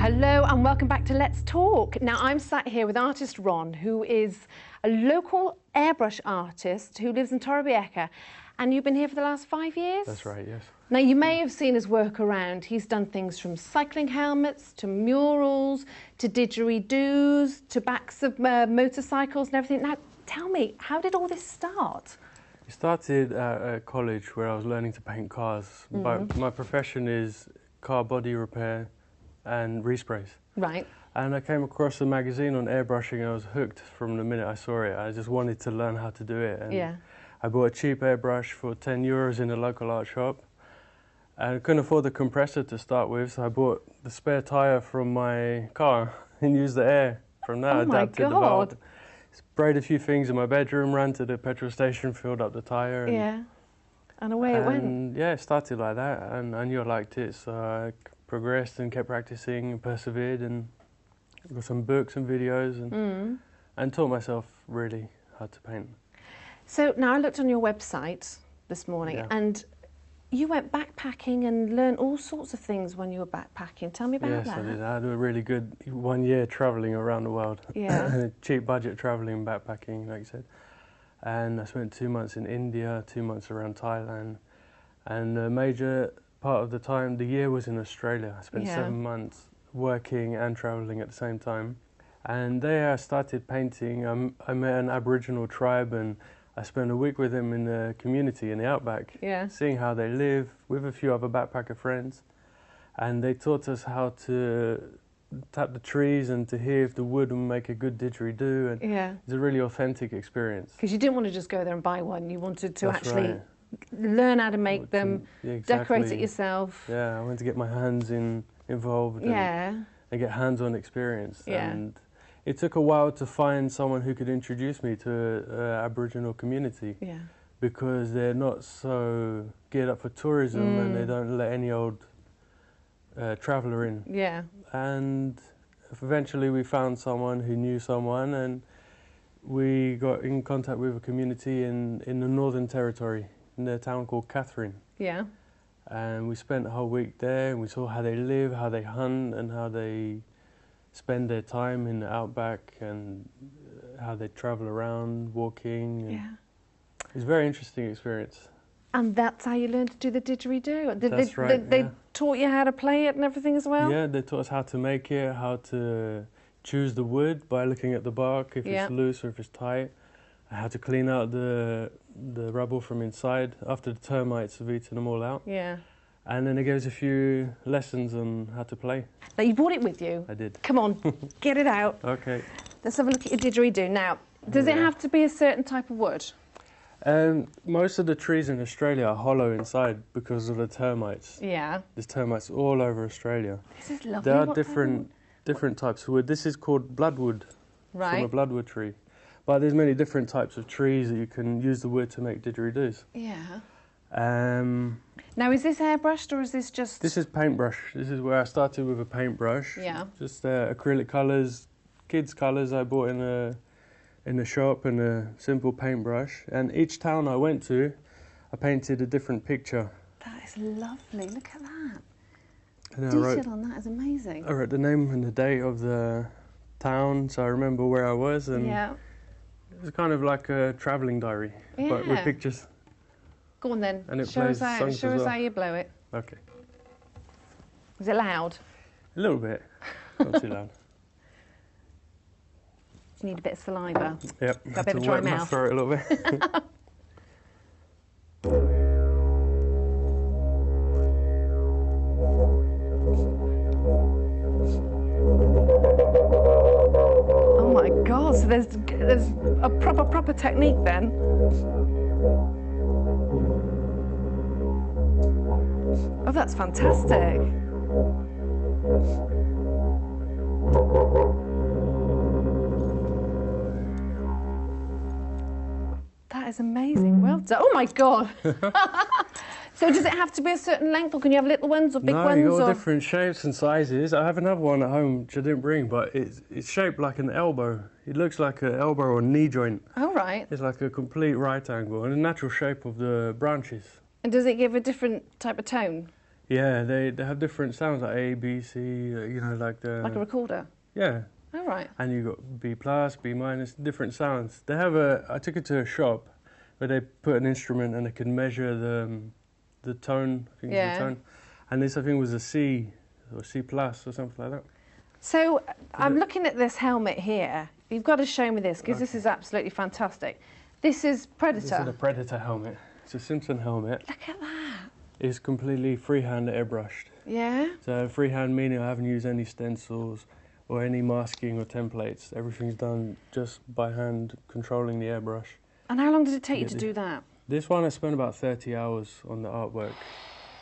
Hello and welcome back to Let's Talk. Now I'm sat here with artist Ron, who is a local airbrush artist who lives in Torrevieja, and you've been here for the last 5 years? That's right, yes. Now you may have seen his work around. He's done things from cycling helmets to murals to didgeridoos to backs of motorcycles and everything. Now tell me, how did all this start? It started at college where I was learning to paint cars, but my profession is car body repair and resprays. Right. And I came across a magazine on airbrushing and I was hooked from the minute I saw it. I just wanted to learn how to do it. And yeah. I bought a cheap airbrush for €10 in a local art shop. And I couldn't afford the compressor to start with, so I bought the spare tyre from my car and used the air from that. Oh my adapted the valve. Sprayed a few things in my bedroom, ran to the petrol station, filled up the tyre. And, yeah. And away it went. Yeah, it started like that, and I knew I liked it, so I progressed and kept practicing and persevered, and got some books and videos, and taught myself really how to paint. So now I looked on your website this morning, and you went backpacking and learned all sorts of things when you were backpacking. Tell me about that. Yes, I did. I had a really good 1 year travelling around the world. Yeah. Cheap budget travelling and backpacking, like you said. And I spent 2 months in India, 2 months around Thailand, and a major part of the time, the year, was in Australia. I spent 7 months working and travelling at the same time. And there I started painting. I met an Aboriginal tribe and I spent a week with them in the community in the outback, seeing how they live with a few other backpacker friends. And they taught us how to tap the trees and to hear if the wood would make a good didgeridoo. And it's a really authentic experience. Because you didn't want to just go there and buy one. You wanted to actually learn how to make them, decorate it yourself. Yeah, I wanted to get my hands involved and get hands-on experience. And it took a while to find someone who could introduce me to an Aboriginal community, because they're not so geared up for tourism and they don't let any old traveller in. Yeah. And eventually we found someone who knew someone, and we got in contact with a community in the Northern Territory, in a town called Catherine. Yeah. And we spent a whole week there, and we saw how they live, how they hunt, and how they spend their time in the outback, and how they travel around walking. And it was a very interesting experience. And that's how you learned to do the didgeridoo? That's right. They taught you how to play it and everything as well? Yeah, they taught us how to make it, how to choose the wood by looking at the bark, if it's loose or if it's tight, how to clean out the rubble from inside after the termites have eaten them all out. Yeah. And then they gave us a few lessons on how to play. Now, you brought it with you? I did. Come on, get it out. Okay. Let's have a look at your didgeridoo. Now, does it have to be a certain type of wood? Most of the trees in Australia are hollow inside because of the termites. Yeah. There's termites all over Australia. This is lovely. There are different types of wood. This is called bloodwood, from a bloodwood tree. But there's many different types of trees that you can use the wood to make didgeridoos. Yeah. Now, is this airbrushed or is this just... This is paintbrush. This is where I started with a paintbrush. Yeah. Just acrylic colours, kids' colours I bought in a shop, and a simple paintbrush. And each town I went to, I painted a different picture. That is lovely. Look at that. And detail on that is amazing. I wrote the name and the date of the town, so I remember where I was. And it was kind of like a travelling diary, but with pictures. Go on then, and it show us how you blow it. Okay. Is it loud? A little bit, not too loud. You need a bit of saliva. Yep, got a bit of dry mouth. My throat a little bit. Oh my God, so there's a proper technique then. Oh, that's fantastic. That is amazing. Well done. Oh my God. So does it have to be a certain length, or can you have little ones or big ones? No, you've got different shapes and sizes. I have another one at home which I didn't bring, but it's shaped like an elbow. It looks like an elbow or knee joint. Oh, right. It's like a complete right angle and the natural shape of the branches. And does it give a different type of tone? Yeah, they have different sounds like A, B, C. You know, like the Like a recorder? yeah. Oh, right. And you got B plus, B minus, different sounds. They have I took it to a shop where they put an instrument and they could measure the tone. I think it's the tone. And this I think was a C or C plus or something like that. So I'm looking at this helmet here. You've got to show me this because this is absolutely fantastic. This is Predator. This is a Predator helmet. It's a Simpson helmet. Look at that. It's completely freehand airbrushed. Yeah. So freehand meaning I haven't used any stencils or any masking or templates. Everything's done just by hand, controlling the airbrush. And how long did it take you to do that? This one I spent about 30 hours on the artwork.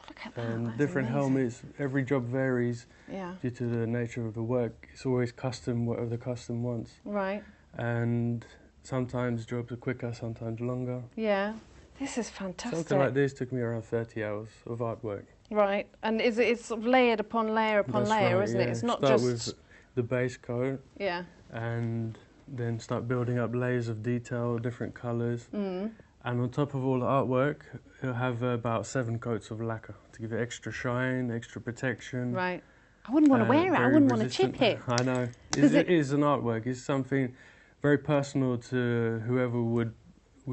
Look at that. And That's different amazing. helmets, every job varies Yeah. due to the nature of the work. It's always custom, whatever the custom wants. Right. And sometimes jobs are quicker, sometimes longer. Yeah. This is fantastic. Something like this took me around 30 hours of artwork. Right. And it's sort of layered upon layer upon That's layer, right, isn't it? yeah. It's not Start just... with the base coat Yeah. and then start building up layers of detail, different colours. Mm. And on top of all the artwork, it'll have about 7 coats of lacquer to give it extra shine, extra protection. Right. I wouldn't want to wear it. I very wouldn't want to resistant. chip it. I know. Does It is an artwork. It's something very personal to whoever would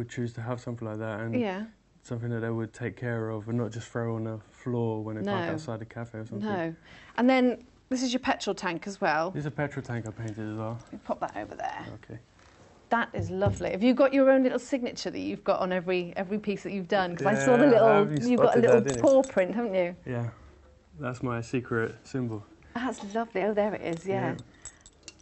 choose to have something like that, and Yeah. something that they would take care of and not just throw on the floor when they park outside a cafe or something. No. And then this is your petrol tank as well. There's a petrol tank I painted as well. You pop that over there. Okay. That is lovely. Have you got your own little signature that you've got on every piece that you've done? Because I saw the little, you've got a little paw print, haven't you? Yeah, that's my secret symbol. That's lovely. Oh, there it is, yeah.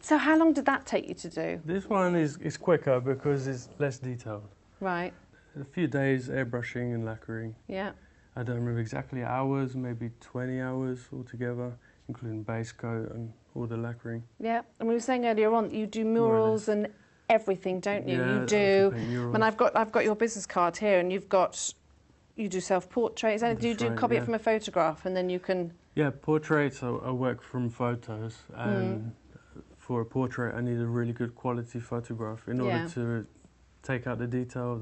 So how long did that take you to do? This one is quicker because it's less detailed. Right. A few days airbrushing and lacquering. Yeah. I don't remember exactly hours, maybe 20 hours altogether, including base coat and all the lacquering. Yeah. And we were saying earlier on that you do murals and everything, don't you? Yeah, you do. And I've got your business card here, and you do self-portraits. Do you copy it from a photograph, and then you can? Yeah, portraits. I work from photos, and for a portrait, I need a really good quality photograph in order to take out the detail of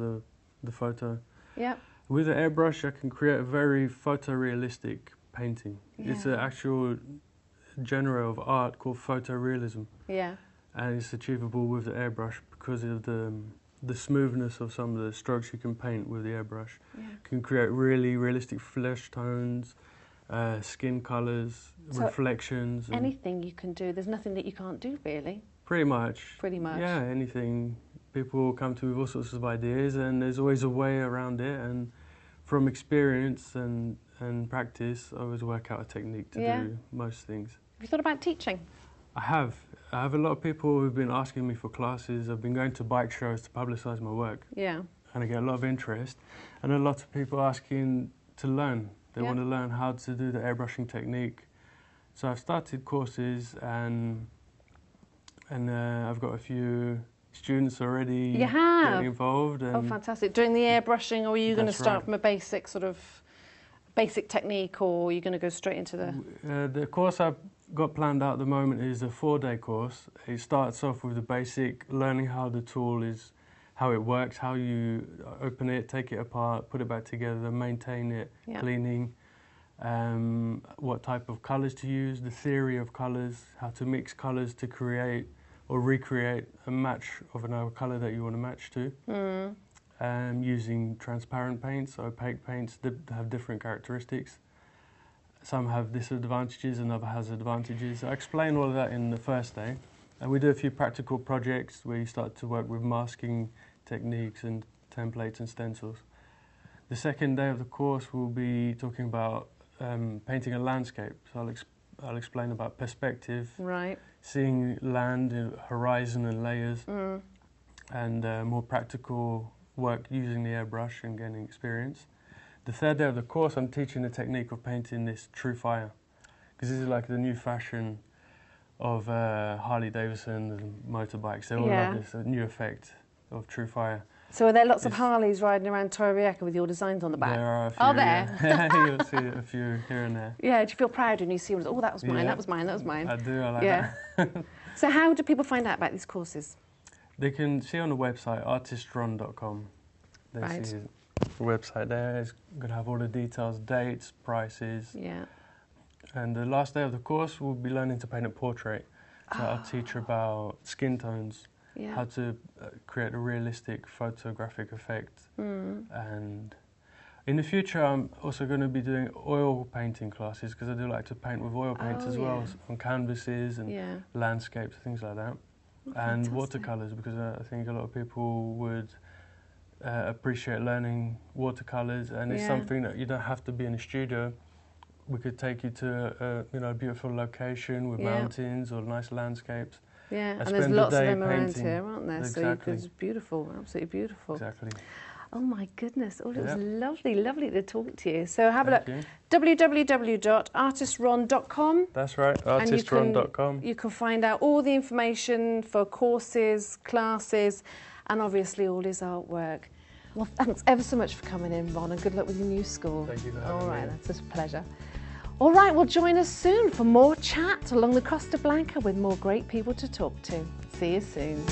the photo. Yeah. With the airbrush, I can create a very photorealistic painting. Yeah. It's an actual genre of art called photorealism. Yeah. And it's achievable with the airbrush because of the smoothness of some of the strokes you can paint with the airbrush. Yeah. You can create really realistic flesh tones, skin colours, So reflections. Anything you can do. There's nothing that you can't do, really. Pretty much. Pretty much. Yeah, anything. People come to me with all sorts of ideas, and there's always a way around it. And from experience and practice, I always work out a technique to do most things. Have you thought about teaching? I have a lot of people who've been asking me for classes. I've been going to bike shows to publicise my work. Yeah. And I get a lot of interest. And a lot of people asking to learn. They want to learn how to do the airbrushing technique. So I've started courses, and I've got a few students already getting involved. And oh, fantastic. Doing the airbrushing, or are you going to start right. from a basic technique, or are you going to go straight into the course I've got planned out at the moment is a 4-day course. It starts off with the basic, learning how the tool is, how it works, how you open it, take it apart, put it back together, maintain it, cleaning, what type of colours to use, the theory of colours, how to mix colours to create or recreate a match of another colour that you want to match to. Using transparent paints, opaque paints that have different characteristics. Some have disadvantages and others has advantages. I explain all of that in the first day. And we do a few practical projects where you start to work with masking techniques and templates and stencils. The second day of the course we'll be talking about painting a landscape. So I'll explain about perspective, seeing land, horizon and layers, and more practical work using the airbrush and gaining experience. The third day of the course, I'm teaching the technique of painting this true fire, because this is like the new fashion of Harley Davidson and motorbikes. They all have this new effect of true fire. So are there lots of Harleys riding around Torrevieja with your designs on the back? There are a few. Are there? Yeah. You'll see a few here and there. Yeah, do you feel proud when you see one? Oh, that was mine, that was mine, that was mine. I do, I like that. So how do people find out about these courses? They can see on the website, artistron.com. They see the website there. It's going to have all the details, dates, prices. Yeah. And the last day of the course, we'll be learning to paint a portrait. So I'll teach her about skin tones, how to create a realistic photographic effect. And in the future, I'm also going to be doing oil painting classes, because I do like to paint with oil paints as well, on canvases and landscapes, things like that. And watercolours, because I think a lot of people would appreciate learning watercolours, and it's something that you don't have to be in a studio. We could take you to a beautiful location with mountains or nice landscapes. Yeah, and there's lots of them around painting. here, aren't there? Exactly. So it's beautiful, absolutely beautiful. Exactly. Oh my goodness, oh, it was lovely, lovely to talk to you. So have a look, you. www.artistron.com. That's right, artistron.com. You can find out all the information for courses, classes, and obviously all his artwork. Well, thanks ever so much for coming in, Ron, and good luck with your new school. Thank you for having me. All right, that's a pleasure. All right, well, join us soon for more chat along the Costa Blanca with more great people to talk to. See you soon.